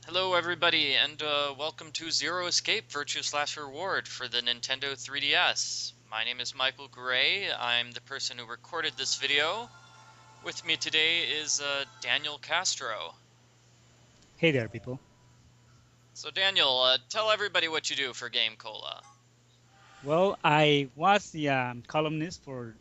Hello everybody and welcome to Zero Escape Virtue Slash Reward for the Nintendo 3DS. My name is Michael Gray. I'm the person who recorded this video. With me today is Daniel Castro. Hey there, people. So Daniel, tell everybody what you do for Game Cola. Well, I was the columnist for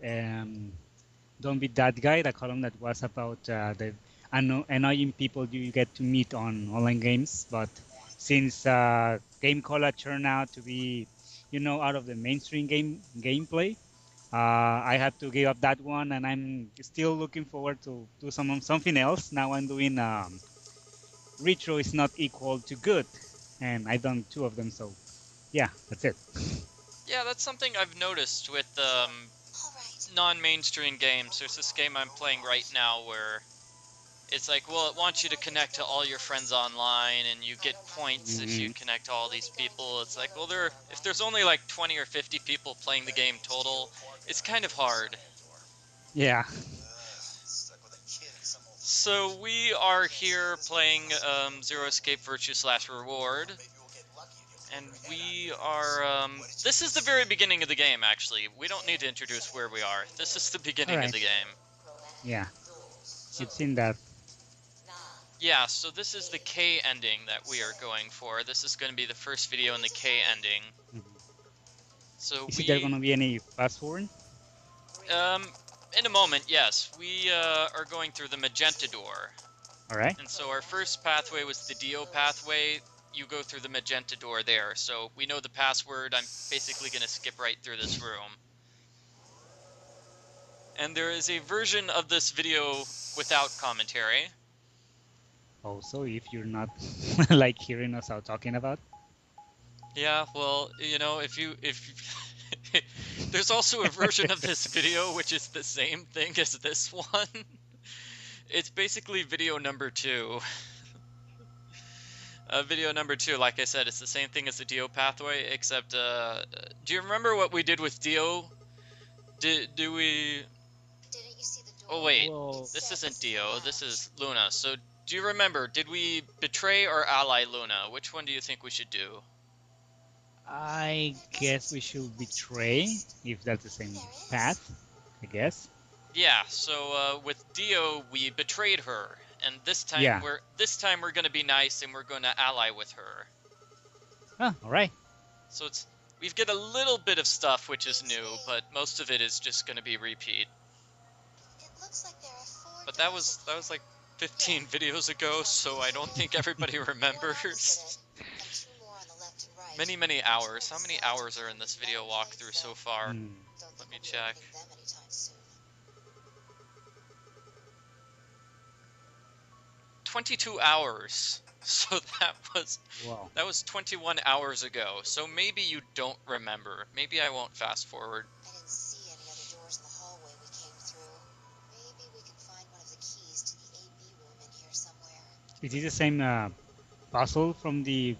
Don't Be That Guy, the column that was about the annoying people you get to meet on online games. But since Game Cola turned out to be, out of the mainstream gameplay, I had to give up that one, and I'm still looking forward to do something else. Now I'm doing retro is not equal to good, and I've done two of them, so yeah, that's it. Yeah, that's something I've noticed with non-mainstream games. There's this game I'm playing right now where it's like, well, it wants you to connect to all your friends online, and you get points if you Mhm. connect to all these people. It's like, well, if there's only like 20 or 50 people playing the game total, it's kind of hard. Yeah. So we are here playing Zero Escape Virtue Slash Reward, and we are, this is the very beginning of the game, actually. We don't need to introduce where we are. This is the All beginning of right. the game. Yeah. So You've seen that. yeah, so this is the K ending that we are going for. This is going to be the first video in the K ending. Mhm. So Is there going we, to be any fast forward? um, in a moment, yes, we are going through the magenta door. All right. And so our first pathway was the Dio pathway. You go through the magenta door there. So we know the password. I'm basically going to skip right through this room. And there is a version of this video without commentary. Also, if you're not like hearing us out talking about. Yeah, well, you know, if there's also a version of this video which is the same thing as this one. It's basically video number 2. Video number 2, like I said, it's the same thing as the Dio pathway, except, do you remember what we did with Dio? Do we... Oh wait, Well, this isn't Dio, this is Luna. So, do you remember, did we betray or ally Luna? Which one do you think we should do? I guess we should betray if that's the same path. I guess. Yeah, so with Dio, we betrayed her, and Yeah. this time we're gonna be nice and we're gonna ally with her. Oh, all right. So we get a little bit of stuff which is new, but most of it is just gonna be repeat. But that was like 15 videos ago, so I don't think everybody remembers. Many hours. How many hours are in this video walkthrough so far? Mm. Let me check. 22 hours. So Wow. that was 21 hours ago. So maybe you don't remember. Maybe I won't fast forward. Is it the same puzzle from the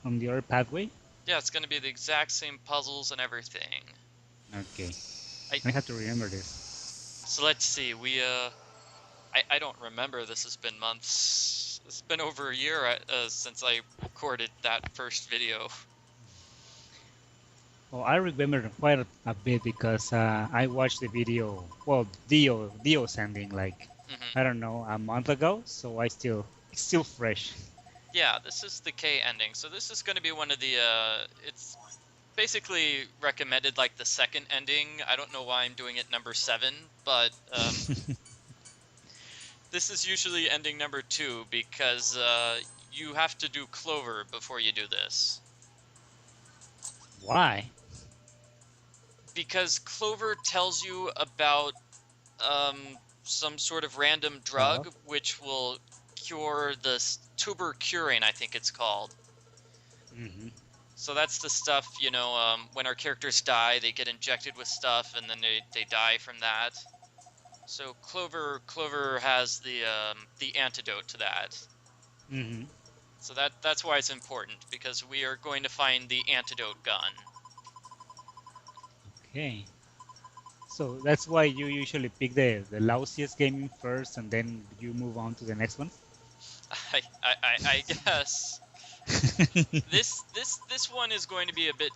other pathway? Yeah, it's going to be the exact same puzzles and everything. Okay. I I have to remember this. So let's see. I don't remember. This has been months. It's been over a year since I recorded that first video. Well, I remember quite a bit because I watched the video. Well, Dio sending like Hmm. I don't know a month ago, so it's still fresh. Yeah, this is the K ending. So this is going to be one of the it's basically recommended like the second ending. I don't know why I'm doing it number 7, but this is usually ending number 2 because you have to do Clover before you do this. Why? Because Clover tells you about some sort of random Drug? drug which will cure the tubercurin, I think it's called. Mm-hmm. So that's the stuff, you know, when our characters die, they get injected with stuff and then they die from that. So Clover has the antidote to that. Mm-hmm. So that's why it's important, because we are going to find the antidote gun. Okay. So that's why you usually pick the lousiest game first, and then you move on to the next one. I guess this one is going to be a bit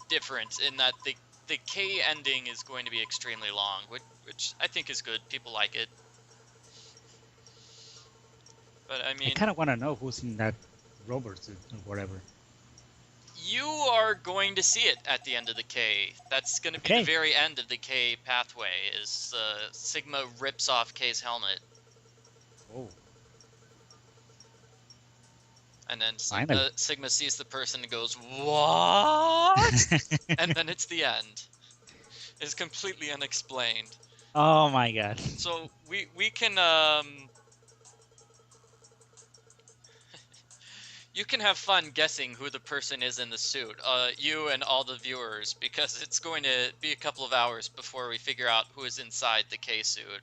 different in that the K ending is going to be extremely long, which I think is good. People like it. But I I mean, kind of want to know who's in that robot suit or whatever. you are going to see it at the end of the K. That's going to be the Okay. very end of the K pathway, is Sigma rips off K's helmet. Oh, And then finally. Sigma sees the person and goes, "What?" And then it's the end. It's completely unexplained. Oh my god. So we can you can have fun guessing who the person is in the suit, you and all the viewers, because it's going to be a couple of hours before we figure out who is inside the K suit.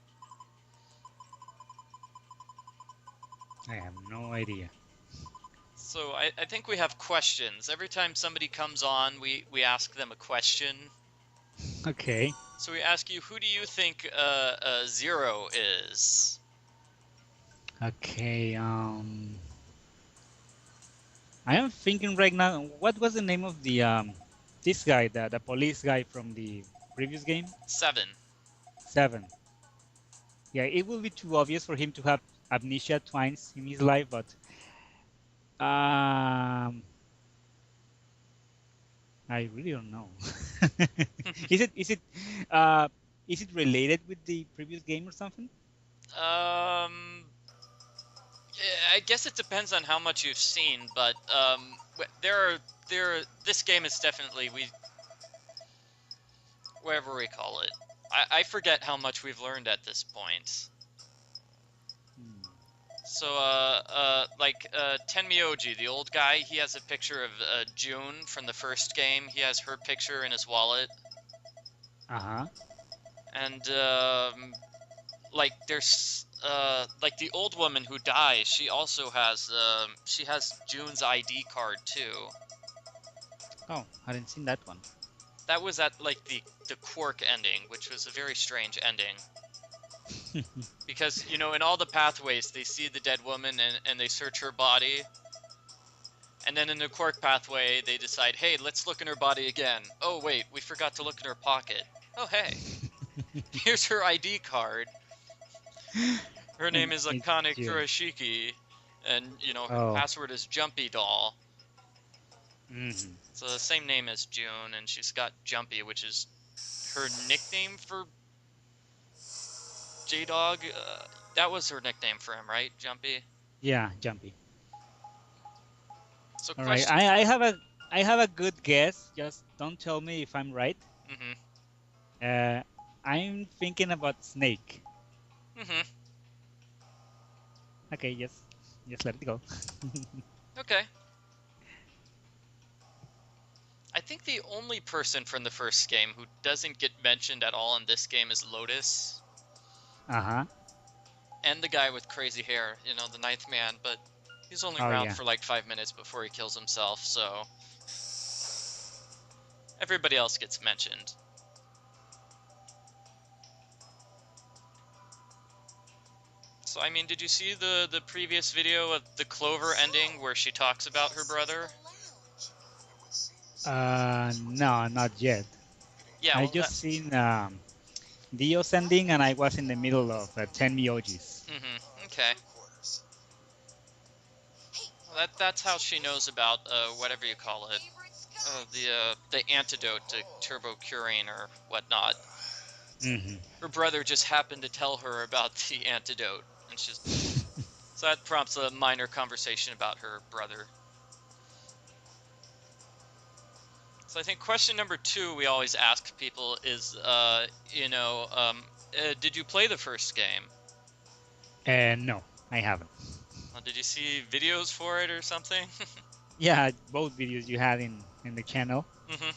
I have no idea. So I think we have questions. Every time somebody comes on, we ask them a question. Okay. So we ask you, who do you think Zero is? Okay. I am thinking right now. What was the name of the this guy, the police guy from the previous game? 7. 7. Yeah, it will be too obvious for him to have amnesia twice in his life, but I really don't know. Is uh is it related with the previous game or something? I guess it depends on how much you've seen, but this game is definitely whatever we call it. I forget how much we've learned at this point. So Tenmyouji, the old guy, he has a picture of June from the first game. He has her picture in his wallet. Uh-huh. And like there's like the old woman who dies, she also has June's ID card too. Oh, I didn't see that one. That was at like the Quark ending, which was a very strange ending. Because, you know, in all the pathways, they see the dead woman and they search her body. And then in the Quark pathway, they decide, hey, let's look in her body again. Oh, wait, we forgot to look in her pocket. Oh, hey, here's her ID card. Her name is Akane Kurashiki, and, you know, her password is Jumpy Doll. Mm-hmm. So the same name as June, and she's got Jumpy, which is her nickname for J-Dog. That was her nickname for him, right? Jumpy? Yeah, Jumpy. So all right, I have a good guess. Just don't tell me if I'm right. Mm-hmm. I'm thinking about Snake. Mm-hmm. Okay, just let it go. Okay. I think the only person from the first game who doesn't get mentioned at all in this game is Lotus. Uh-huh. And the guy with crazy hair, you know, the ninth man, but he's only around for like 5 minutes before he kills himself, so everybody else gets mentioned. So, I mean, did you see the previous video of the Clover ending where she talks about her brother? No, not yet. Yeah, I well, just seen Dio's ending, and I was in the middle of Tenmyouji's. Mm-hmm. Okay. Well, that's how she knows about whatever you call it, the antidote to turbo curing or whatnot. Mm-hmm. Her brother just happened to tell her about the antidote, and she's so that prompts a minor conversation about her brother. So I think question number 2 we always ask people is, did you play the first game? No, I haven't. Did you see videos for it or something? Yeah, both videos you had in the channel. Mm-hmm.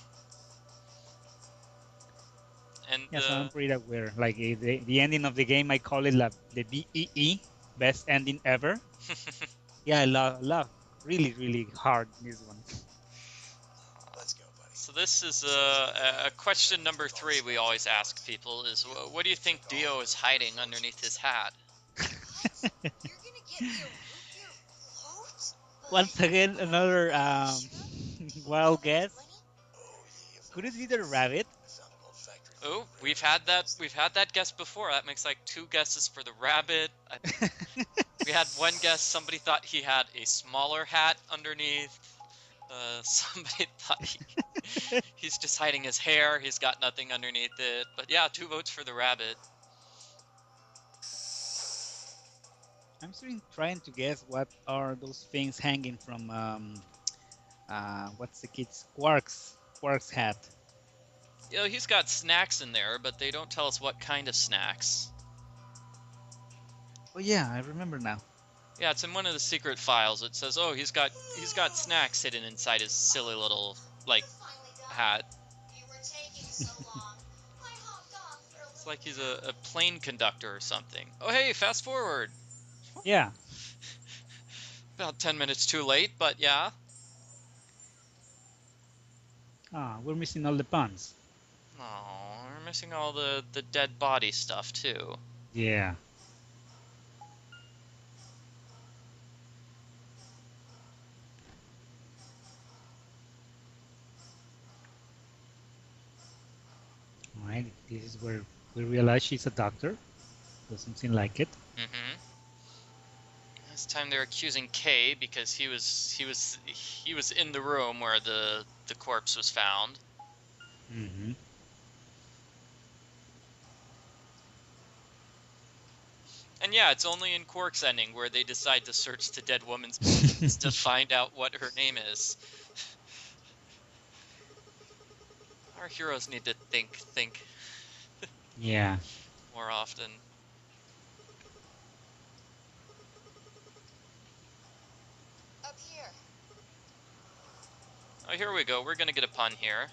And yeah, so I'm pretty aware. Like the ending of the game, I call it the BEE, best ending ever. Yeah, I love really hard this one. Let's go, buddy. So this is a question number 3 we always ask people is, what do you think Dio is hiding underneath his hat? Once again, another wild guess. Could it be the rabbit? Oh, we've had that guess before. That makes like 2 guesses for the rabbit. We had one guess, somebody thought he had a smaller hat underneath. Somebody thought he's just hiding his hair, he's got nothing underneath it. But yeah, 2 votes for the rabbit. I'm still trying to guess what are those things hanging from what's the kid's Quark's hat. You know, he's got snacks in there, but they don't tell us what kind of snacks. Oh yeah, I remember now. Yeah, it's in one of the secret files. It says, "Oh, he's got snacks hidden inside his silly little like hat." It's like he's a plane conductor or something. Oh hey, fast forward. Yeah. About 10 minutes too late, but yeah. Ah, we're missing all the puns. Oh, we're missing all the dead body stuff too. Yeah. Alright, this is where we realize she's a doctor. Doesn't seem like it. Mm-hmm. This time they're accusing Kay because he was in the room where the corpse was found. Mm-hmm. And yeah, it's only in Quark's ending where they decide to search the dead woman's bones to find out what her name is. Our heroes need to think Yeah. more often. Up here. Oh, here we go. We're gonna get a pun here.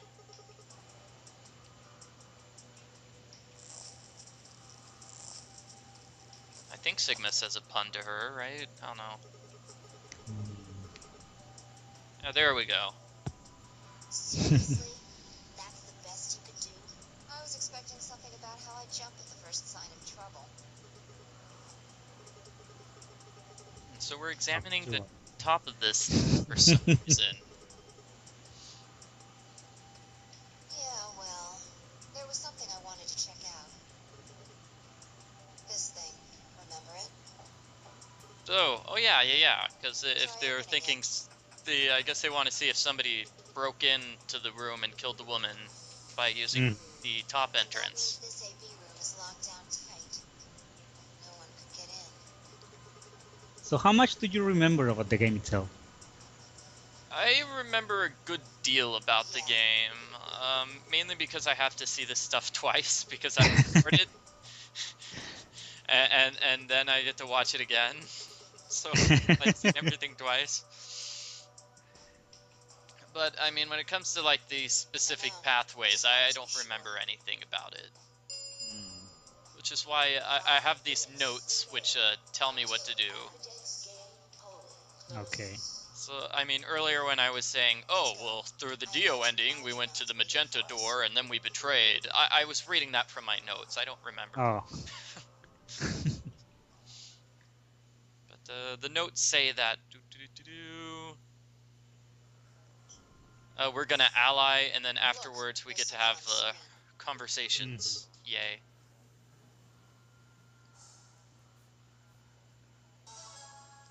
I think Sigma says a pun to her, right? I don't know. Oh, there we go. Seriously? That's the best you could do? I was expecting something about how I jump at the first sign of trouble. And so we're examining the top of this for some reason. Yeah, well, there was something I wanted to check out. This thing, remember it? Oh yeah, because if they're thinking, I guess they want to see if somebody broke into the room and killed the woman by using the top entrance. This AP room is locked down tight. No one could get in. So how much do you remember about the game itself? I remember a good deal about the game, mainly because I have to see this stuff twice because I recorded it, and then I get to watch it again. So I've seen everything twice. But I mean, when it comes to like the specific pathways, I don't remember anything about it. Which is why I have these notes which tell me what to do. Okay. So, I mean, earlier when I was saying, oh, well, through the Dio ending, we went to the magenta door and then we betrayed, I was reading that from my notes. I don't remember. Oh. But the notes say that we're going to ally, and then afterwards we get to have conversations. Yay.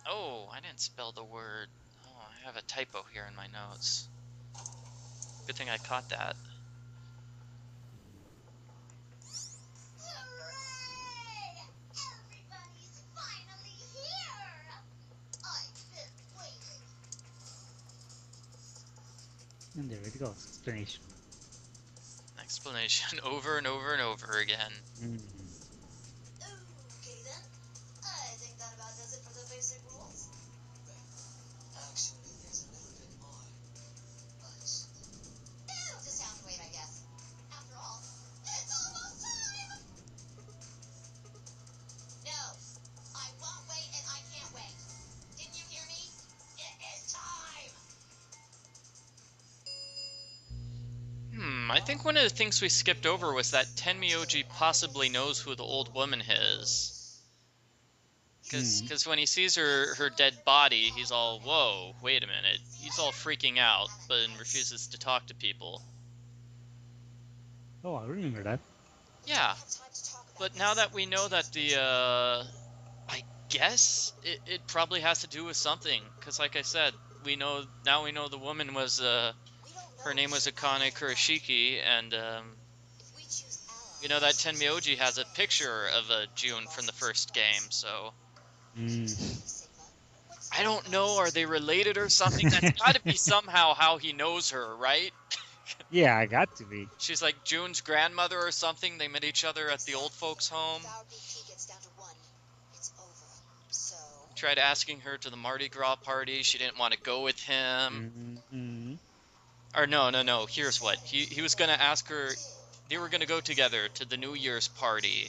Oh, I didn't spell the word. Oh, I have a typo here in my notes. Good thing I caught that. Hooray! Everybody's finally here! I've been waiting. And there it goes. Explanation. Explanation over and over and over again. Okay then. I think that about does it for the basic rules. Actually, there's a little bit more. But it'll just have to wait, I guess. After all, it's almost time! No, I won't wait and I can't wait. Didn't you hear me? It is time! I think one of the things we skipped over was that Tenmyouji possibly knows who the old woman is. Because when he sees her dead body, he's all, whoa, wait a minute. He's all freaking out, but refuses to talk to people. Oh, I remember that. Yeah, but now that we know that the, I guess it probably has to do with something. Because like I said, now we know the woman was, her name was Akane Kurashiki, and, we know that Tenmyouji has a picture of June from the first game, so... I don't know, are they related or something? That's gotta be somehow how he knows her, right? Yeah, I got to be. She's like June's grandmother or something. They met each other at the old folks' home. He tried asking her to the Mardi Gras party. She didn't want to go with him. Or no. Here's what. He was gonna ask her. They were gonna go together to the New Year's party.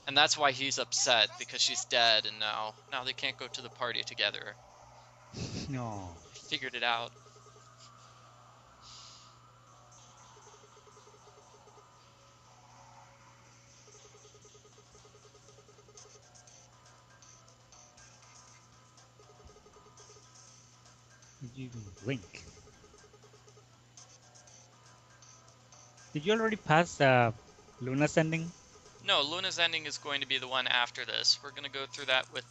And that's why he's upset, because she's dead, and now they can't go to the party together. No. Figured it out. Did you even blink? Did you already pass Luna's ending? No, Luna's ending is going to be the one after this. We're gonna go through that with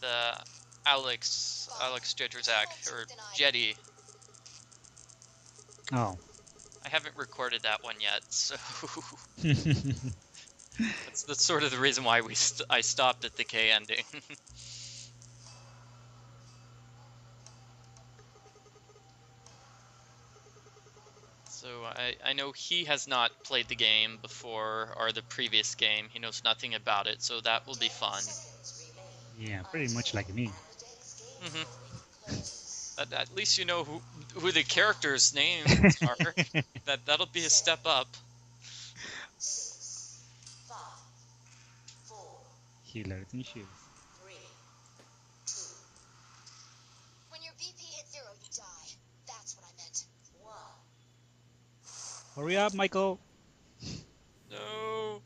Alex Jedrzak, or Jetty. Oh. I haven't recorded that one yet, so that's sort of the reason why I stopped at the K ending. So I know he has not played the game before, or the previous game. He knows nothing about it, so that will be fun. Yeah, pretty much like me. At least you know who the characters' names are. That'll be a step up. Healers and shields. When your BP hits 0, you die. That's what I meant. Hurry up, Michael. No.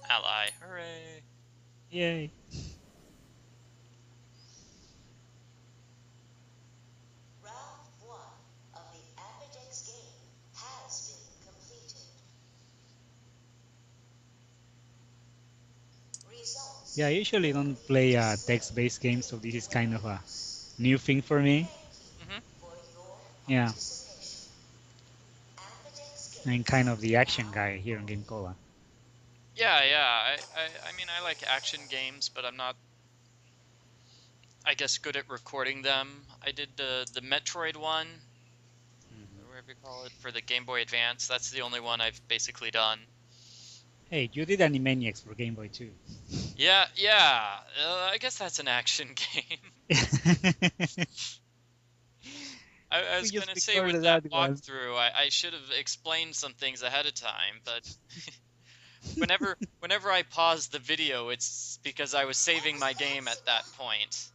Ally, hooray. Yay. Round 1 of the Apodex game has been completed. Results. Yeah, I usually don't play text-based games, so this is kind of a new thing for me. Yeah. I'm kind of the action guy here in Game Cola. Yeah. I mean, I like action games, but I'm not, I guess, good at recording them. I did the Metroid one, or whatever you call it, for the Game Boy Advance. That's the only one I've basically done. Hey, you did Animaniacs for Game Boy too. Yeah. I guess that's an action game. I was gonna say with that walkthrough, I should have explained some things ahead of time, but whenever I pause the video, it's because I was saving my game at that point.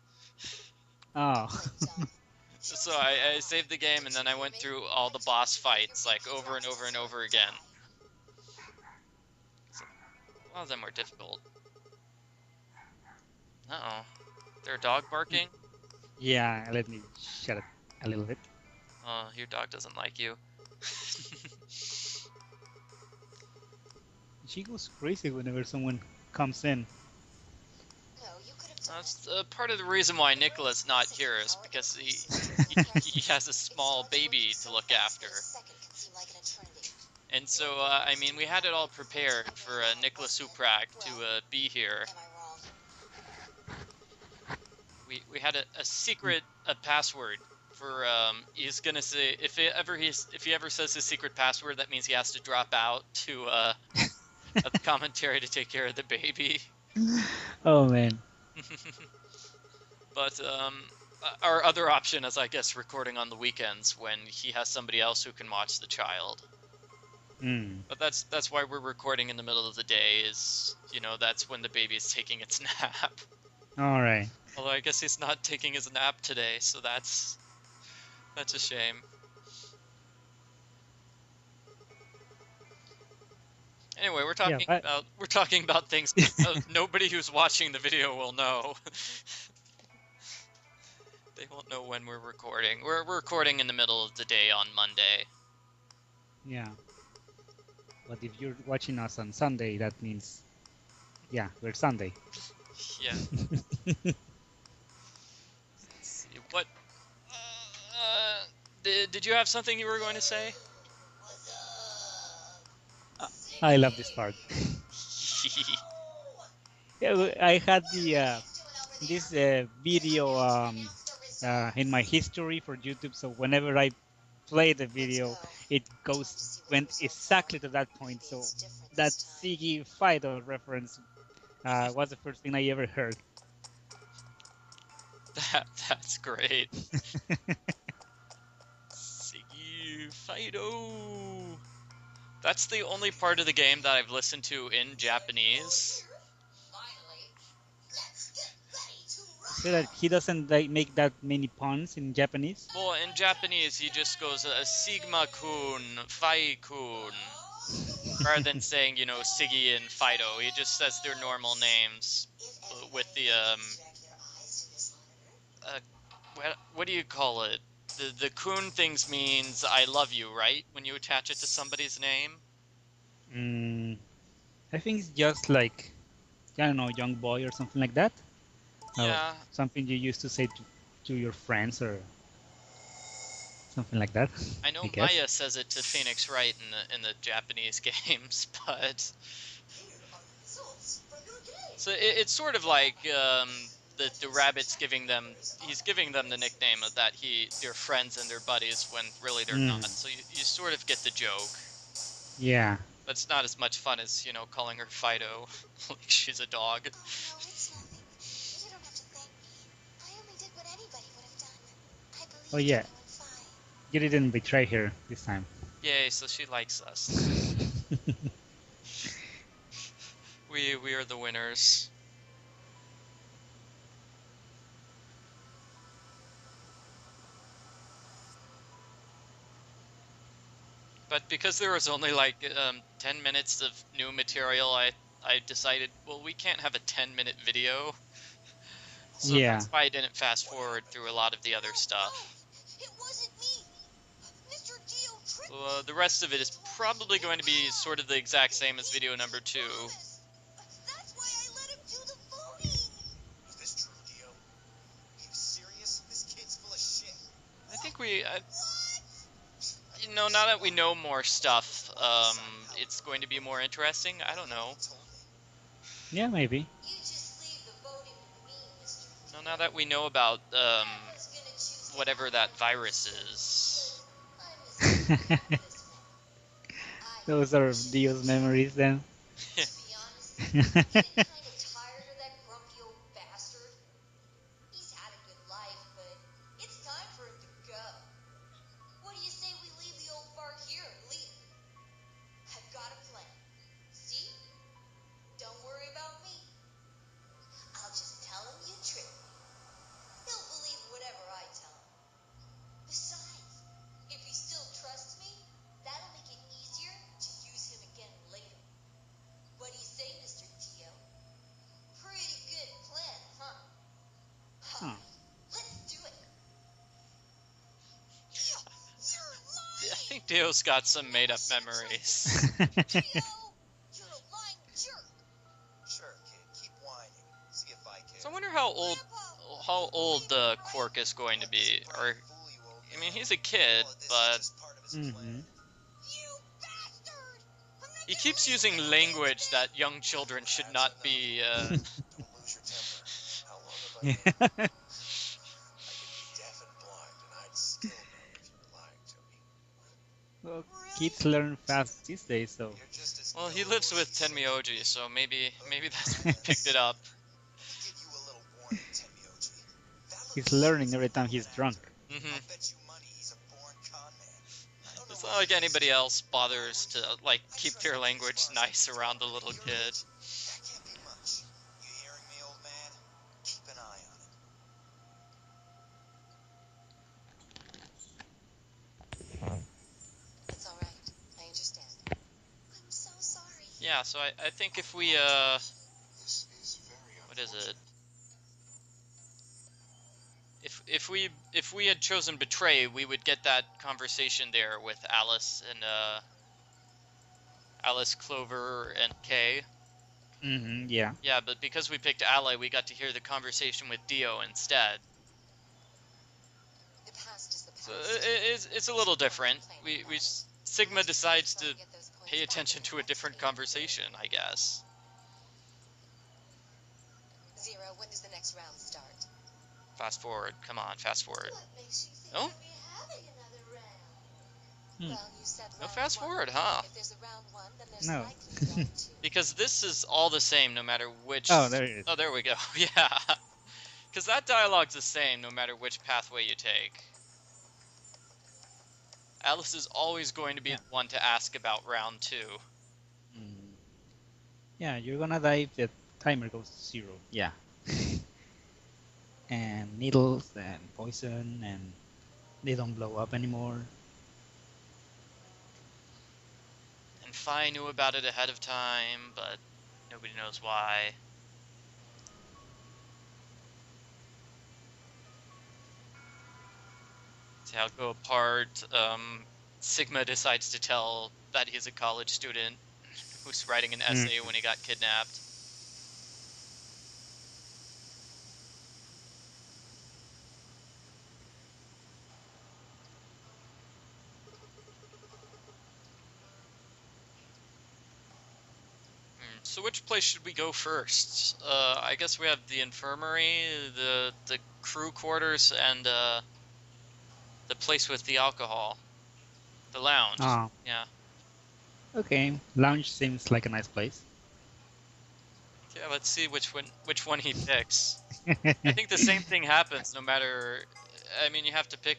Oh. So I saved the game, and then I went through all the boss fights, like, over and over and over again. So, a lot of them were difficult. Uh-oh. Their dog barking? Yeah, let me shut it a little bit. Oh, your dog doesn't like you. She goes crazy whenever someone comes in. That's part of the reason why Nicola's not here, is because he has a small baby to look after. And so, I mean, we had it all prepared for Nicola Suprak to be here. We had a secret password for he's gonna say, if he ever says his secret password, that means he has to drop out to the commentary to take care of the baby. Oh man. But our other option is, I guess, recording on the weekends when he has somebody else who can watch the child. But that's why we're recording in the middle of the day, is, you know, that's when the baby is taking its nap. All right. Although I guess he's not taking his nap today, so that's a shame. Anyway, Yeah, we're talking about things nobody who's watching the video will know. They won't know when we're recording. We're recording in the middle of the day on Monday. yeah. But if you're watching us on Sunday, that means, yeah, we're Sunday. Yeah. Let's see what. Did you have something you were going to say? What's up? I love this part. Yeah, I had the this video in my history for YouTube, so whenever I play the video, it went exactly to that point. So that Siggy Fido reference was the first thing I ever heard. That's great. Siggy Fido. That's the only part of the game that I've listened to in Japanese. Finally, let's get ready to So that he doesn't like make that many puns in Japanese. Well, in Japanese, he just goes Sigma-kun, Phi-kun, rather than saying, Siggy and Fido. He just says their normal names with the what do you call it? The kun things means I love you, right? When you attach it to somebody's name. I think it's just like, I don't know, young boy or something like that. Yeah. Something you used to say to your friends or something like that. I know guess. Maya says it to Phoenix Wright in the Japanese games, but so it's sort of like the rabbit's he's giving them the nickname of that they're friends and they're buddies when really they're not. So you sort of get the joke. Yeah. But it's not as much fun as, calling her Fido like she's a dog. Oh, no, it's nothing. You don't have to thank me. I only did what anybody would have done. I believe Oh yeah. in you and Phi. You didn't betray her this time. Yay, so she likes us. We are the winners. But because there was only like 10 minutes of new material, I decided, well, we can't have a 10-minute video. So Yeah. that's why I didn't fast forward through a lot of the other stuff. It wasn't me. Mr. Dio tricked me. So the rest of it is probably going to be sort of the exact same as video number 2. That's why I let him do the voting. Is this true, Dio? Are you serious? This kid's full of shit. I think now that we know more stuff, it's going to be more interesting. I don't know. Yeah, maybe. You just leave the voting with me, Mr. So now that we know about whatever that virus is. Those are Dio's memories then. To be honest, I'm getting kind of tired of that grumpy old bastard. He's had a good life, but it's time for him to go. What do you say we leave the old fart here and leave? I've got a plan. See? Don't worry about me. I'll just tell him you tricked me. He'll believe whatever I tell him. Besides, if he still trusts me, that'll make it easier to use him again later. What do you say, Mr. Dio? Pretty good plan, huh? Alright, let's do it. Dio, you're lying! I think Dio's got some made-up memories. Dio, you're a lying jerk. Sure, kid. Keep whining. See if I care. So I wonder how old Quark is going to be. Or, I mean, he's a kid, but he keeps using language that young children should not be. Don't lose your temper. How long have I been? I could be deaf and blind, and I'd still know if you were lying to me. Well, kids learn fast these days, so. You're just as Well, he lives with Tenmyouji, so maybe that's why he picked it up. Give you a little warning, Tenmyouji. He's learning every time he's drunk. I'll bet you money he's a born con man. It's not like anybody else bothers to keep their language nice around the little kid. That can't be much. You hearing me, old man? Keep an eye on it. It's alright. I understand. I'm so sorry. Yeah, so I think if we, This is very what is it? unfortunate. If we had chosen Betray, we would get that conversation there with Alice and, Alice, Clover, and Kay. Yeah. Yeah, but because we picked Ally, we got to hear the conversation with Dio instead. The past is the past. So it's a little different. Sigma decides to pay attention to a different conversation, I guess. Zero, when does the next round start? Fast forward. Come on, fast forward. What makes you think Oh? we'll be having another round? Hmm. Well, you said No round fast one. forward, huh? If there's a round one, then there's No. likely a round two. Because this is all the same no matter which... Oh, there it is. Oh, there we go. Yeah. Because that dialogue's the same no matter which pathway you take. Alice is always going to be Yeah. the one to ask about round 2. Yeah, you're gonna die if the timer goes to 0. Yeah. And needles and poison, and they don't blow up anymore. And Phi knew about it ahead of time, but nobody knows why. See how it go apart. Sigma decides to tell that he's a college student who's writing an essay when he got kidnapped. So which place should we go first? I guess we have the infirmary, the crew quarters, and the place with the alcohol. The lounge. Oh, Yeah. okay. Lounge seems like a nice place. Yeah, let's see which one he picks. I think the same thing happens no matter... I mean, you have to pick...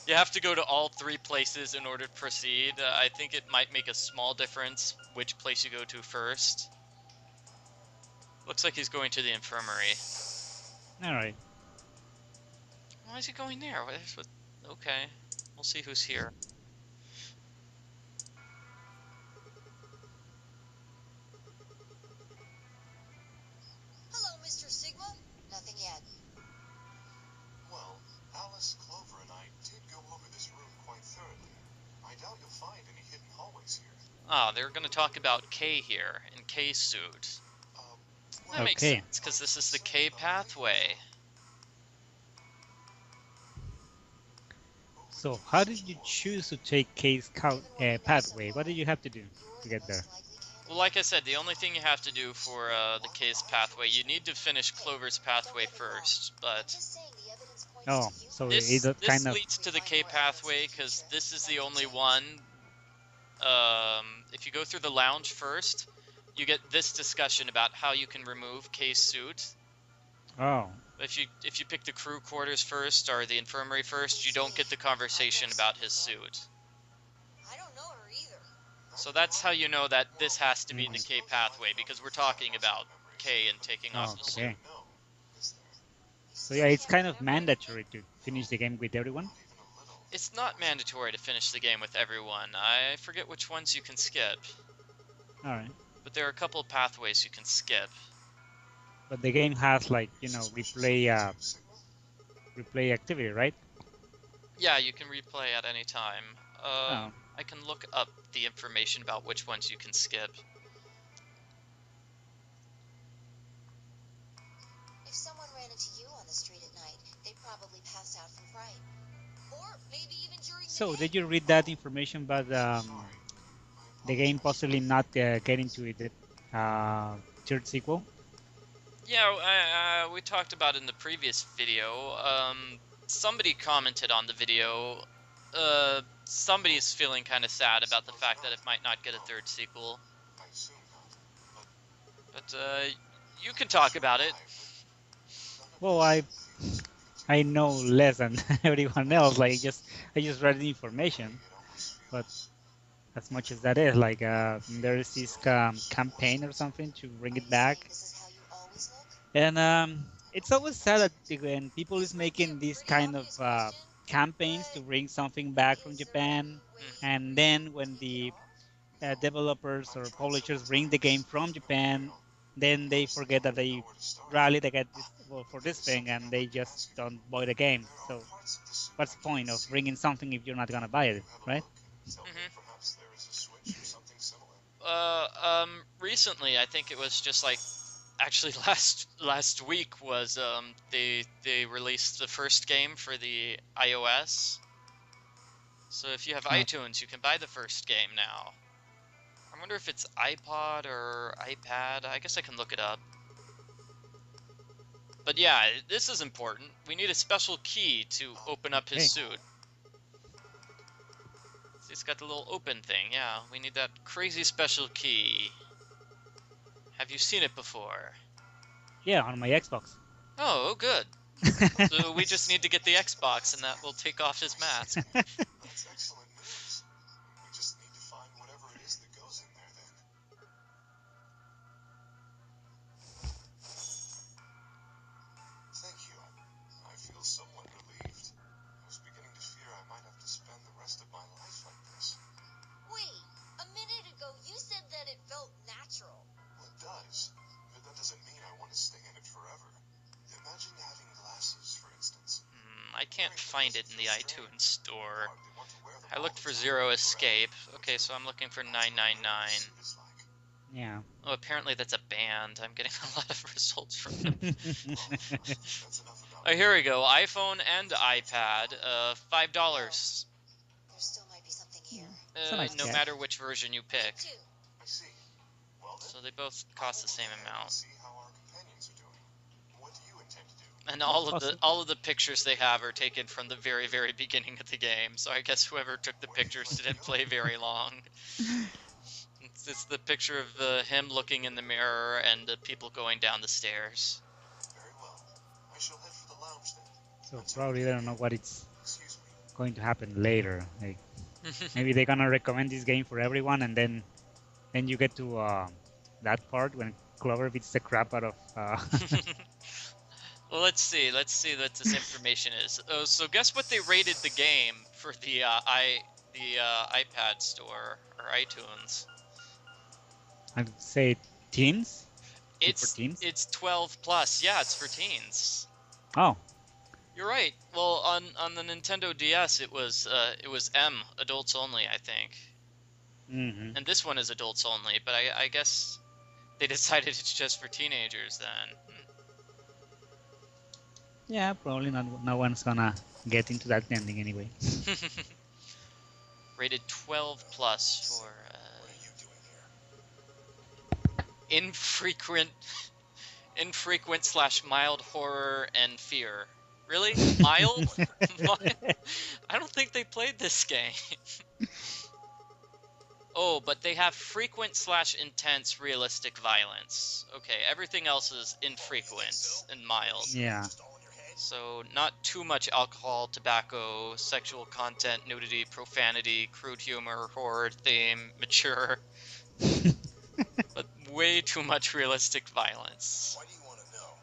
You have to go to all 3 places in order to proceed. I think it might make a small difference which place you go to first. Looks like he's going to the infirmary. Alright. Why is he going there? Okay, we'll see who's here. Hello, Mr. Sigma. Nothing yet. Well, Alice, Clover, and I did go over this room quite thoroughly. I doubt you'll find any hidden hallways here. Ah, they're going to talk about K here, in K's suit. That makes Okay. sense, because this is the K pathway. So, how did you choose to take K's pathway? What did you have to do to get there? Well, like I said, the only thing you have to do for the K's pathway, you need to finish Clover's pathway first, but Oh, so this it's kind of... leads to the K pathway, because this is the only one. If you go through the lounge first, you get this discussion about how you can remove K's suit. Oh. If you pick the crew quarters first or the infirmary first, you don't get the conversation about his suit. I don't know her either. So that's how you know that this has to be the K pathway, because we're talking about K and taking off the suit. Okay. So yeah, it's kind of mandatory to finish the game with everyone? It's not mandatory to finish the game with everyone. I forget which ones you can skip. Alright. But there are a couple of pathways you can skip. But the game has, like, you know, replay activity, right? Yeah, you can replay at any time. Oh. I can look up the information about which ones you can skip. If someone ran into you on the street at night, they probably passed out from fright. Or maybe even during So, the day. did you read that information about the game possibly not getting to the third sequel? Yeah, we talked about it in the previous video. Somebody commented on the video. Somebody's feeling kind of sad about the fact that it might not get a 3rd sequel. But you can talk about it. Well, I know less than everyone else. Like, I just read the information, but as much as that is, like, there is this campaign or something to bring it back, This is how you always look? and it's always sad that when people is making these kind of campaigns to bring something back from Japan, and then when the developers or publishers bring the game from Japan, then they forget that they rally to get this for this thing, and they just don't buy the game. So what's the point of bringing something if you're not gonna buy it, right? Recently, I think it was just like actually last week was they released the first game for the iOS. So if you have iTunes, you can buy the first game now. I wonder if it's iPod or iPad. I guess I can look it up. But yeah, this is important. We need a special key to open up his suit. He's got the little open thing, yeah. We need that crazy special key. Have you seen it before? Yeah, on my Xbox. Oh, good. So we just need to get the Xbox, and that will take off his mask. That's excellent news. We just need to find whatever it is that goes in there then. Thank you. I feel somewhat relieved. I was beginning to fear I might have to spend the rest of my life like this. Wait, a minute ago you said that it felt natural. Well, it does, but that doesn't mean I want to stay in it forever. Imagine having glasses, for instance. I can't find it in the iTunes store. I looked for Zero Escape. Okay, so I'm looking for 999. Yeah. Oh, apparently that's a band. I'm getting a lot of results from them. Oh, here we go. iPhone and iPad. $5. There still might be something here. Nice No cat. matter which version you pick. Too. I see. Well, then, So they both cost the same amount. see how our companions are doing. What do you intend to do? And all of the pictures they have are taken from the very, very beginning of the game. So I guess whoever took the pictures didn't play very long. It's the picture of him looking in the mirror and the people going down the stairs. Very well. I shall head for the lounge then. So probably they don't know what it's Excuse me. going to happen later. Like, maybe they're gonna recommend this game for everyone, and then you get to that part when Clover beats the crap out of. Well, let's see what this information is. Oh, so guess what they rated the game for the iPad store or iTunes? I'd say teens. It's for teens. It's 12 plus. Yeah, it's for teens. Oh. You're right. Well, on the Nintendo DS, it was M, adults only, I think. Mm-hmm. And this one is adults only, but I guess they decided it's just for teenagers then. Yeah, probably not. No one's gonna get into that ending anyway. Rated 12 plus for What are you doing here? infrequent / mild horror and fear. Really? Mild? I don't think they played this game. Oh, but they have frequent / intense realistic violence. Okay, everything else is infrequent and mild. Yeah. Just all in your head? So not too much alcohol, tobacco, sexual content, nudity, profanity, crude humor, horror theme, mature. But way too much realistic violence. Why do you want to know?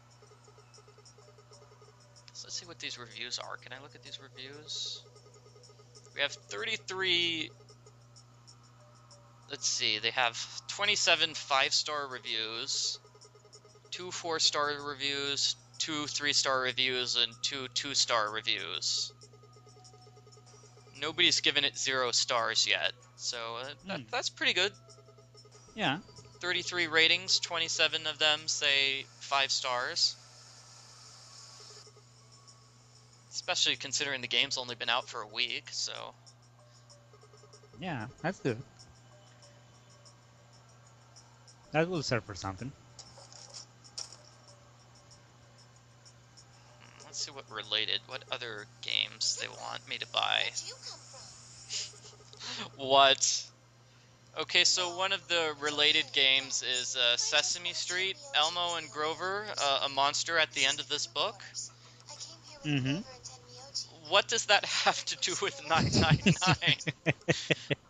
So let's see what these reviews are. Can I look at these reviews? We have 33... Let's see, they have 27 5-star reviews, 2 4-star reviews, 2 3-star reviews, and 2 2-star reviews. Nobody's given it 0 stars yet, so that's pretty good. Yeah. 33 ratings, 27 of them say 5 stars. Especially considering the game's only been out for a week, so... Yeah, that's good. That will serve for something. Let's see what what other games they want me to buy. Where'd you come from? What? Okay, so one of the related games is Sesame Street, Elmo and Grover, a monster at the end of this book. I came here with Grover and Tenmyouji. What does that have to do with 999?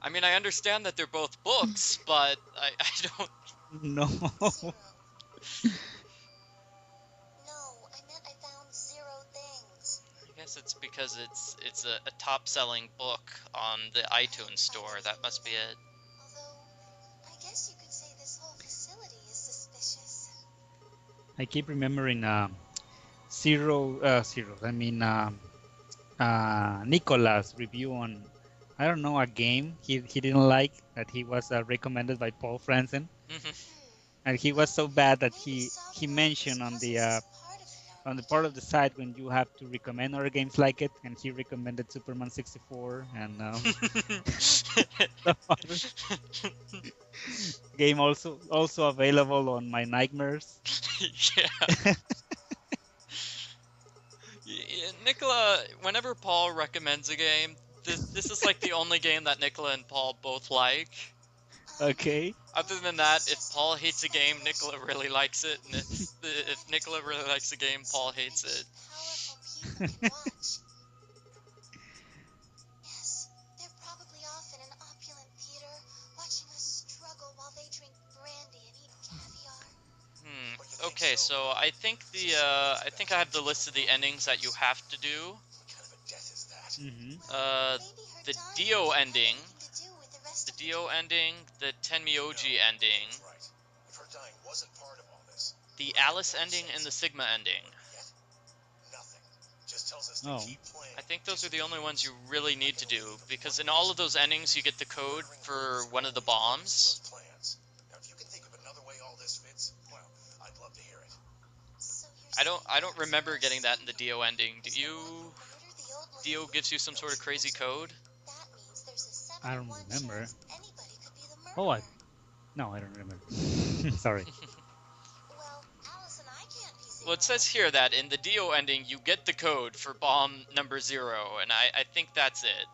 I mean, I understand that they're both books, but I don't... No. Zero. No, I meant I found 0 things. I guess it's because it's a top-selling book on the iTunes store. That must be it. Although I keep remembering Zero. I mean, Nicolas review on, I don't know, a game he didn't like that he was recommended by Paul Franzen, and he was so bad that Maybe he solving all of these mentioned puzzles is part of the on the known part of the site when you have to recommend other games like it, and he recommended Superman 64 and some other game also available on my nightmares. Yeah. Nicola, whenever Paul recommends a game, this is like the only game that Nicola and Paul both like. Okay. Other than that, if Paul hates a game, Nicola really likes it, and if Nicola really likes a game, Paul hates it. powerful people can watch. Yes, they're probably off in an opulent theater, watching us struggle while they drink brandy and eat caviar. Okay, so I think I think I have the list of the endings that you have to do. What kind of a death is that? Maybe her The dying Dio didn't have ending, anything to do with the rest the of the Dio game. ending, the Tenmyouji No, ending, that's right. If her dying wasn't part of all this, the it would make Alice no ending, and sense. the Sigma ending. Yet, nothing. Just tells us to Oh. keep playing. I think those are the only ones you really need to do, because in all of those endings you get the code for one of the bombs. Plans. Now, if you can think of another way all this fits, well, I'd love to hear it. So you're I don't saying remember Zero's getting that in the secret Dio ending. Do is the you? one who murdered the old Dio lady? gives you some sort of crazy code? That means there's a 7 I in don't 1 remember. chance anybody could be the Oh, murderer. no, I don't remember. Sorry. Well, Alice and I can't be Zero. Well, it says here that in the Dio ending you get the code for bomb number 0, and I think that's it.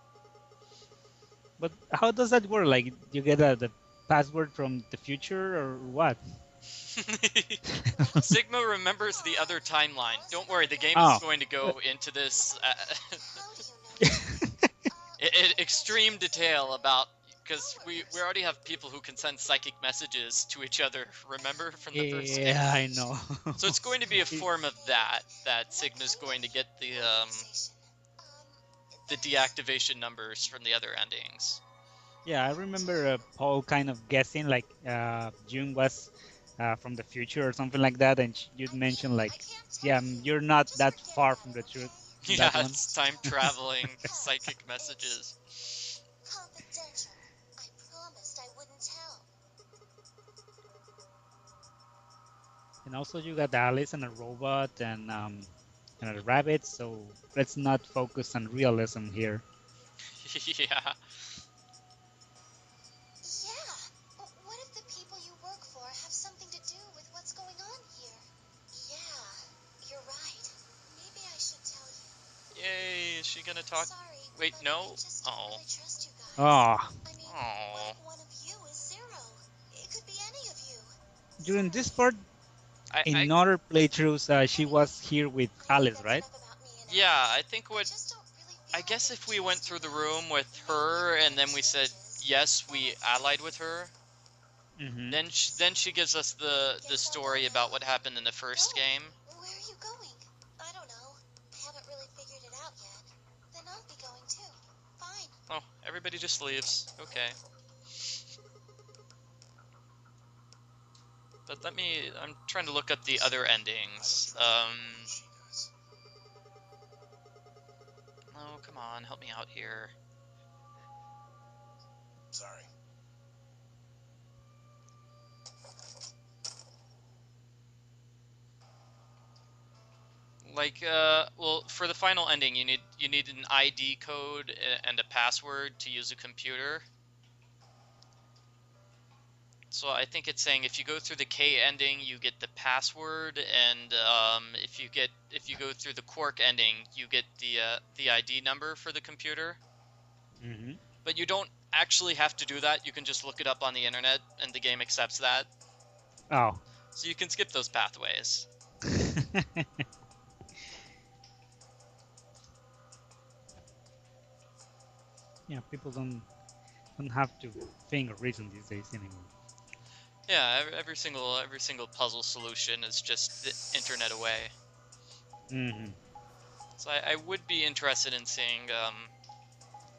But how does that work? Like, you get the password from the future or what? Sigma remembers the other timeline. Don't worry, the game Oh. is going to go into this How do you know that? extreme detail about, because we already have people who can send psychic messages to each other, remember, from the first game? Yeah, I know. So it's going to be a form of that Sigma's going to get the deactivation numbers from the other endings. Yeah, I remember Paul kind of guessing like June was from the future or something like that, and you'd mentioned like, yeah, you're not that far from the truth. Yeah, That one. it's time traveling psychic messages. Confidential. I promised I wouldn't tell. And also you got Alice and a robot and a rabbit, so let's not focus on realism here. Yeah. Yeah. But what if the people you work for have something to do with what's going on here? Yeah, you're right. Maybe I should tell you. Yay, is she gonna talk? Sorry, Wait, but no? I just don't Oh. really trust you guys. Oh, I mean, Aw. what if one of you is Zero? It could be any of you. during this part, in I other playthroughs, she was here with Alice, right? yeah, I think I guess if we went through the room with her and then we said yes, we allied with her, Mm-hmm. then she gives us the story about what happened in the first game. Where are you going? I don't know. I haven't really figured it out yet. Then I'll be going too. Fine. Oh, everybody just leaves. Okay. But I'm trying to look up the other endings. Oh, come on, help me out here. Sorry. Like, well, for the final ending, you need an ID code and a password to use a computer. So I think it's saying if you go through the K ending, you get the password, and if you go through the Quark ending, you get the ID number for the computer. Mm-hmm. But you don't actually have to do that. You can just look it up on the internet, and the game accepts that. Oh. So you can skip those pathways. Yeah, people don't have to think or reason these days anymore. Yeah, every single puzzle solution is just the internet away. Mm-hmm. So I would be interested in seeing.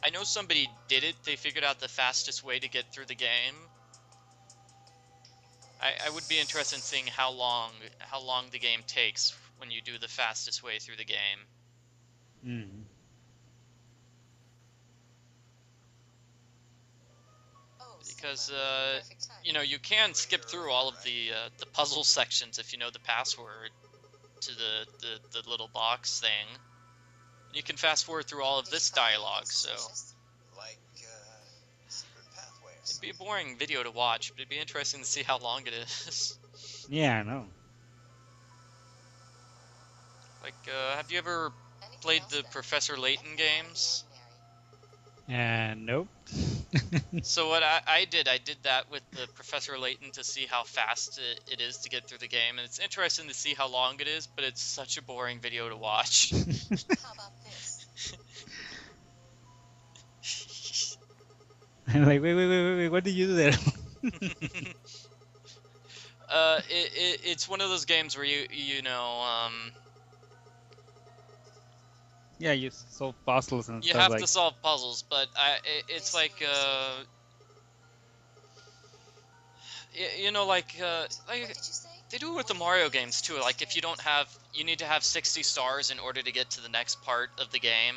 I know somebody did it. They figured out the fastest way to get through the game. I would be interested in seeing how long the game takes when you do the fastest way through the game. Mm. Oh, Because Selma, perfect time. you know, you can skip through all of the puzzle sections if you know the password to the little box thing. You can fast forward through all of Did you this find anything dialogue, so suspicious? Like, secret pathway or it'd be a something. boring video to watch, but it'd be interesting to see how long it is. Yeah, I know. Like, have you ever Anything played else, the then? Professor Layton Anything out of the games? ordinary? Nope. So what I did that with the Professor Layton to see how fast it is to get through the game, and it's interesting to see how long it is, but it's such a boring video to watch. How about this? I'm like, wait, what did you do there? It's one of those games where you know, Yeah, you solve puzzles and you stuff have like. to solve puzzles, but it's like you know, like What did you say? they do it with the Mario games too. Like if you don't have, you need to have 60 stars in order to get to the next part of the game.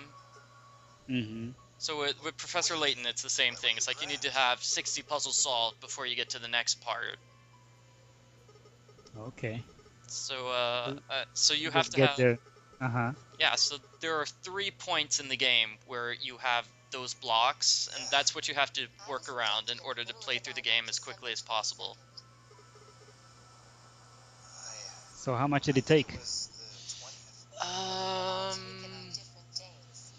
Mm-hmm. So with Professor Layton, it's the same thing. It's like you need to have 60 puzzles solved before you get to the next part. Okay. So so you You have just to get have, there. Uh-huh. yeah. So there are 3 points in the game where you have those blocks, and that's what you have to work around in order to play through the game as quickly as possible. So how much did I it think take? it was the 20th. All taken on different days.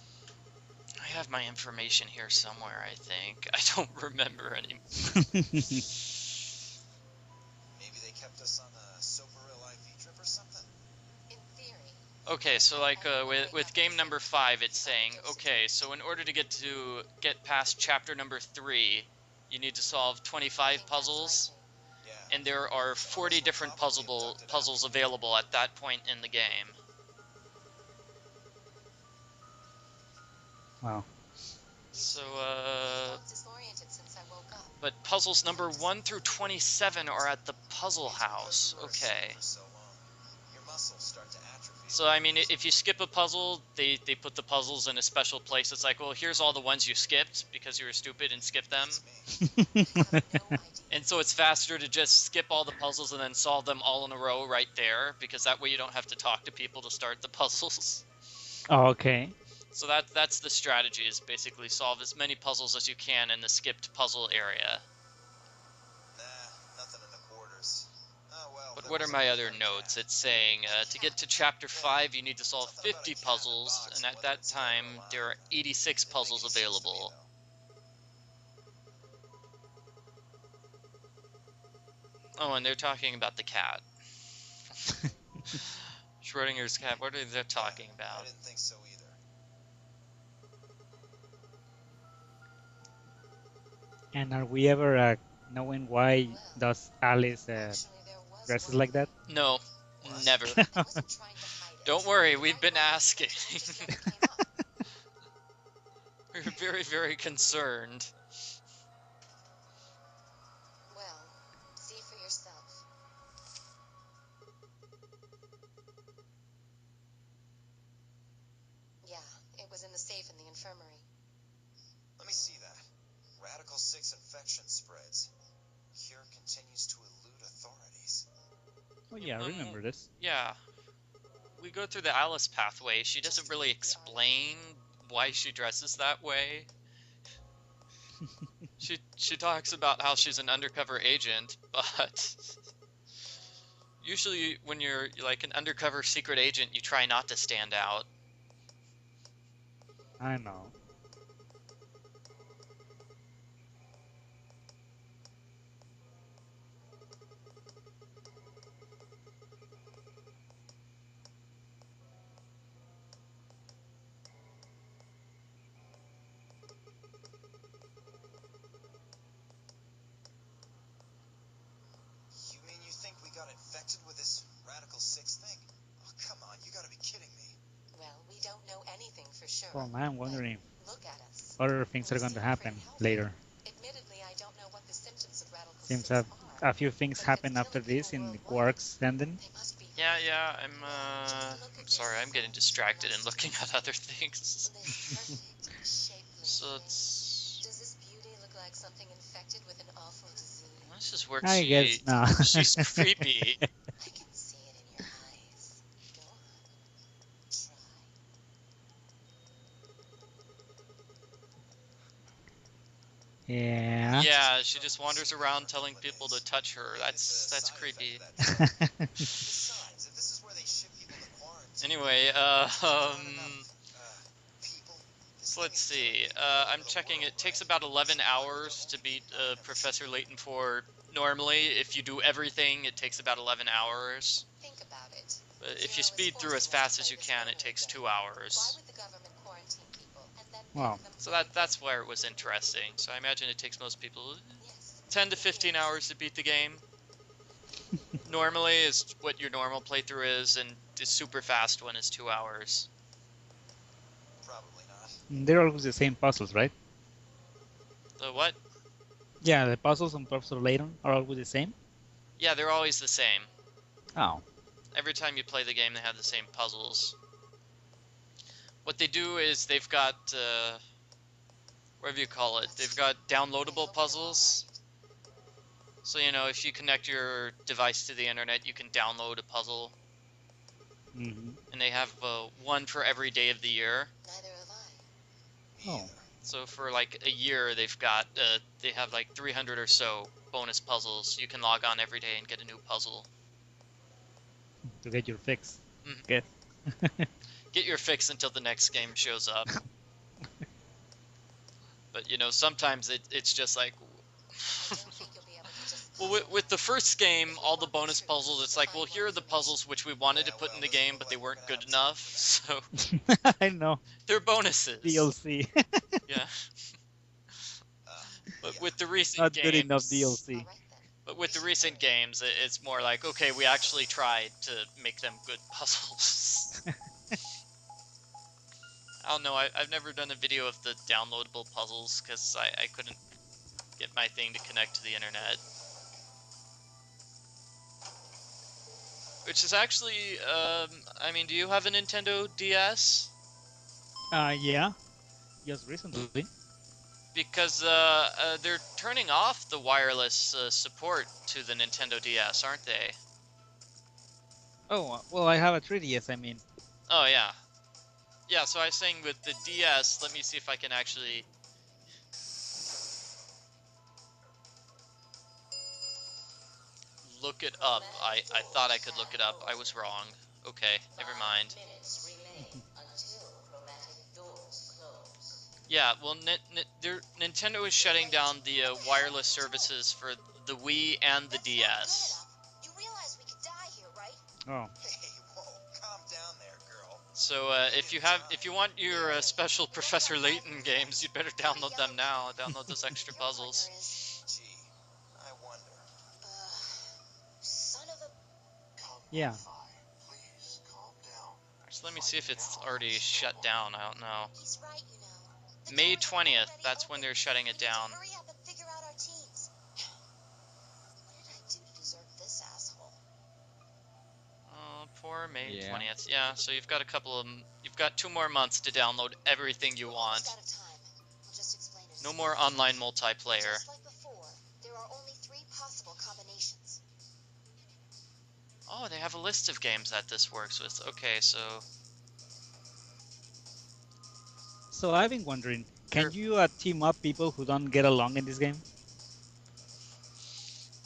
I have my information here somewhere, I think. I don't remember anymore. Maybe they kept us on a Soberil IV trip or something? In theory. Okay, so like with game number 5, it's saying, okay, so in order to get past chapter number 3, you need to solve 25 puzzles, Yeah. and there are 40 different puzzles available at that point in the game. Wow. So Felt disoriented since I woke up. but puzzles number 1 through 27 are at the puzzle house. Okay. For so long, your muscles start to atrophy. So I mean, if you skip a puzzle, they put the puzzles in a special place. It's like, well, here's all the ones you skipped because you were stupid and skipped them. It's me. I have no idea. And so it's faster to just skip all the puzzles and then solve them all in a row right there, because that way you don't have to talk to people to start the puzzles. Oh, okay. So that's the strategy, is basically solve as many puzzles as you can in the skipped puzzle area. Nah, nothing in the quarters. Oh well. But there what are was my a other fun notes? cat. It's saying to get to chapter 5 you need to solve 50 puzzles, and at that time there are 86 Didn't make puzzles any sense to me, available. though. Oh, and they're talking about the cat. Schrodinger's cat. What are they talking I about? didn't think so either. And are we ever knowing why does Alice Actually, there was dresses one like that? thing. No, What? never. I wasn't trying to hide it. Don't worry, The we've been right one asking. just never came up. We're very, very concerned. Well, see for yourself. Yeah, it was in the safe in the infirmary. Let me see that. Radical 6 infection spreads. Cure continues to elude authorities. Oh yeah, I remember this. Yeah. We go through the Alice pathway. She doesn't really explain why she dresses that way. She talks about how she's an undercover agent, but usually when you're like an undercover secret agent, you try not to stand out. I know. You mean you think we got infected with this Radical 6 thing? Oh, come on, you gotta be kidding me. Well, we don't know anything for sure. Well, now I'm wondering Look at us. other things We are going to seem happen pretty healthy. later. Admittedly, I don't know what the symptoms of radical Seems 6 that are. a few things happen after this in the Quark's ending. They must be. Yeah, I'm sorry, I'm getting distracted and looking at other things. Perfect, shapeless So thing. it's... Does this beauty look like something infected with an awful disease? This is where I guess not. she's creepy. I can see it in your eyes. Go on. Try. Yeah. Yeah, she just wanders around telling people to touch her. That's creepy. Besides, if this is where they ship people to quarantine, Anyway, people, so let's see. I'm checking. It takes about 11 hours to beat Professor Layton 4. Normally, if you do everything, it takes about 11 hours. Think about it. But if you speed through as fast as you can, it takes 2 hours. Why would the government quarantine people and then Wow. make them So that's where it was interesting. So I imagine it takes most people Yes. 10 to 15 hours to beat the game. Normally is what your normal playthrough is, and the super fast one is 2 hours. probably not. They're always the same puzzles, right? The what? Yeah, the puzzles on Professor Layton are always the same. Yeah, they're always the same. Oh. Every time you play the game, they have the same puzzles. What they do is they've got, whatever you call it, they've got downloadable puzzles. So, you know, if you connect your device to the internet, you can download a puzzle. Mm-hmm. And they have one for every day of the year. Neither have I. Oh. So for like a year, they've got, they have like 300 or so bonus puzzles. You can log on every day and get a new puzzle. To get your fix. Mhm. Good. Get your fix until the next game shows up. But, you know, sometimes it's just like... I don't think you'll be able to just. Well, with the first game, all the bonus puzzles, it's like, well, here are the puzzles which we wanted to put in the game, but they weren't good enough, so I know. they're bonuses. DLC. Yeah. But with the recent Not games, good enough All DLC. right then. But with the recent games, it's more like, okay, we actually tried to make them good puzzles. I don't know, I've never done a video of the downloadable puzzles, because I couldn't get my thing to connect to the internet. Which is actually, I mean, do you have a Nintendo DS? Yeah. Just recently. Because they're turning off the wireless support to the Nintendo DS, aren't they? Oh, well, I have a 3DS, I mean. Oh, yeah. Yeah, so I was saying with the DS, let me see if I can actually... look it up. I thought I could look it up. I was wrong. Okay, never mind. Minutes remain until chromatic doors close. Yeah, well, Nintendo is shutting down the wireless services for the Wii and the DS. You realize we could die here, right? Oh. Hey, whoa, calm down there, girl. So if you want your special Professor Layton games, you'd better download them now. Download those extra puzzles. Gee, I wonder. Son of a. Come Yeah. Phi, please calm down. Actually, let me see if it's already shut down. I don't know. He's right, you know. The May doors are 20th, already that's when open. they're shutting We it need to down. hurry up and figure out our teams. What did I do to deserve this asshole? Oh, poor May Yeah. 20th. Yeah, so you've got you've got 2 more months to download everything you We're want. almost out of time. I'll just explain it. No as more follows. online multiplayer. Just like before, there are only 3 possible combinations. Oh, they have a list of games that this works with. Okay, so So I've been wondering, can Sure. you team up people who don't get along in this game?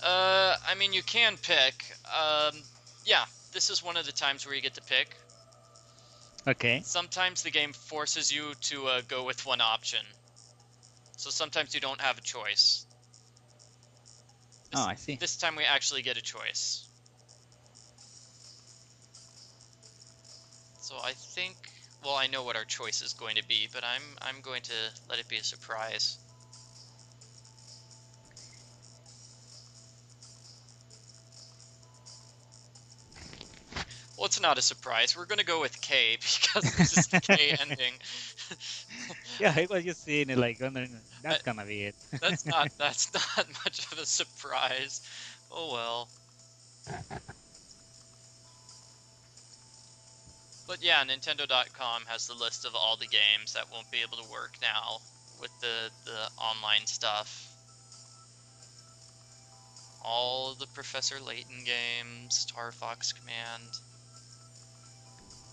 I mean, you can pick. Yeah, this is one of the times where you get to pick. Okay. Sometimes the game forces you to go with one option. So sometimes you don't have a choice. Oh, I see. This time we actually get a choice. So I think, well, I know what our choice is going to be, but I'm going to let it be a surprise. Well, it's not a surprise. We're going to go with K because this is the K ending. Yeah, I was just seeing it like wondering, that's gonna be it. That's not much of a surprise. Oh well. But yeah, Nintendo.com has the list of all the games that won't be able to work now with the online stuff. All the Professor Layton games, Star Fox Command.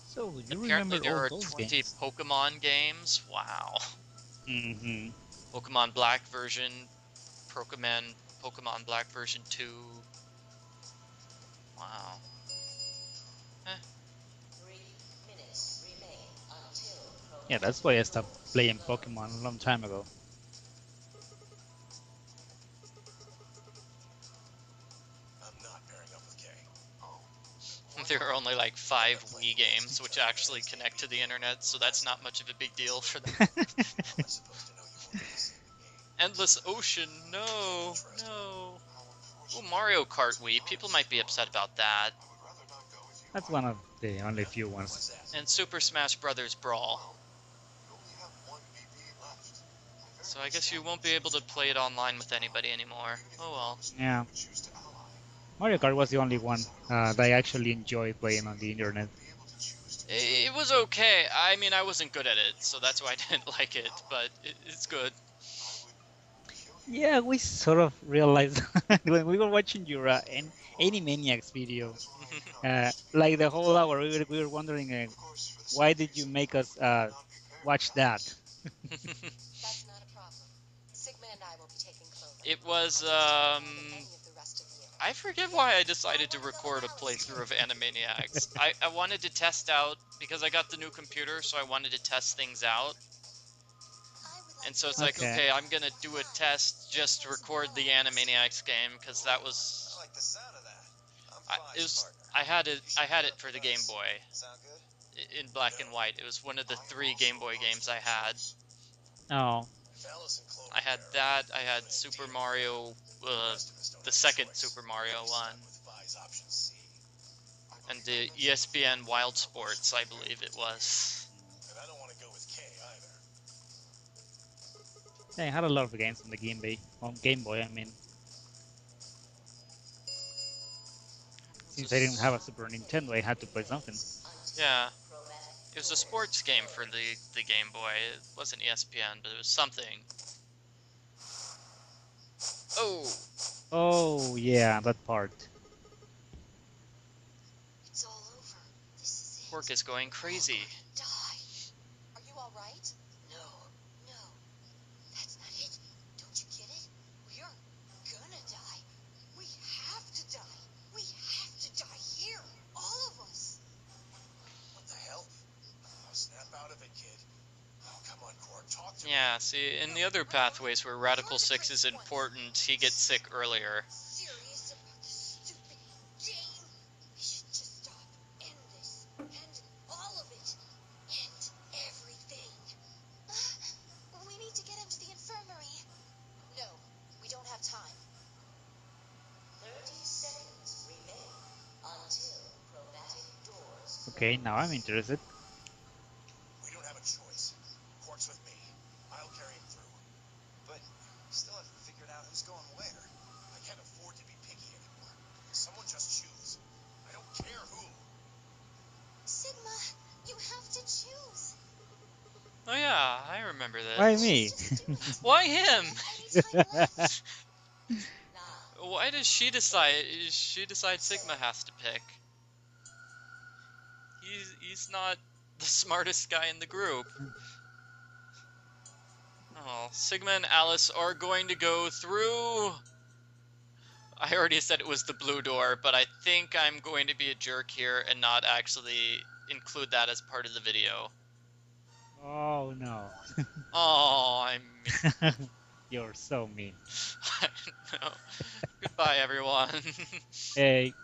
So you Apparently remember there all are those 20 games? Pokemon games. Wow. Mm-hmm. Pokemon Black version, Pokemon Black version 2. Wow. Eh. 3 minutes remain until Yeah, that's why I stopped playing Pokemon a long time ago. I'm not pairing up with Kay. There are only like 5 Wii games which actually connect to the internet, so that's not much of a big deal for them. I'm supposed to know you won't be the same game. Endless Ocean, no, no. Ooh, Mario Kart Wii, people might be upset about that. That's one of the only few ones. And Super Smash Bros. Brawl. So I guess you won't be able to play it online with anybody anymore. Oh well. Yeah. Mario Kart was the only one that I actually enjoyed playing on the internet. It was okay. I mean, I wasn't good at it, so that's why I didn't like it, but it's good. Yeah, we sort of realized when we were watching your Animaniacs video, like the whole hour, we were wondering why did you make us watch that? That's not a problem. Sigma and I will be taking Clover. It was, I just don't know any of the rest of you. I forget why I decided to record a playthrough of Animaniacs. I wanted to test out, because I got the new computer, so I wanted to test things out. And so it's like, Okay. okay, I'm gonna do a test just to record the Animaniacs game, because that was... I like the sound of that. I had it for the Game Boy, Sound good? in black and white. It was one of the 3 Game Boy games I had. Oh, I had that, I had Super Mario, the second Super Mario one, and the ESPN Wild Sports, I believe it was. And I don't want to go with Kay either. yeah, I had a lot of games on the Game Boy. I mean, since I didn't have a Super Nintendo, I had to play something. Yeah, it was a sports game for the Game Boy. It wasn't ESPN, but it was something. Oh! Oh yeah, that part. It's all over. This is it. Pork is going crazy. Die. Are you all right? No. No. That's not it. Don't you get it? We are gonna die. We have to die. We have to die here. All of us. What the hell? Oh, snap out of it, kid. Oh, come on, Quark, talk to me. Yeah, see, in the other pathways where Radical 6 is important, he gets sick earlier. Serious about this stupid game? We should just stop. End this. End all of it. End everything. We need to get him to the infirmary. No, we don't have time. 30 seconds remain until chromatic doors. Okay, now I'm interested. We don't have a choice. Quark's with me. I'll carry him through. But we still haven't figured out who's going where. I can't afford to be picky anymore. Someone just choose. I don't care who. Sigma, you have to choose. Oh yeah, I remember this. Why me? Why him? Any time left. 9. Why does she decide? She decides Sigma has to pick. He's not the smartest guy in the group. Oh, Sigma and Alice are going to go through. I already said it was the blue door, but I think I'm going to be a jerk here and not actually include that as part of the video. Oh no. Oh, I'm You're so mean. no. Goodbye, everyone. Hey.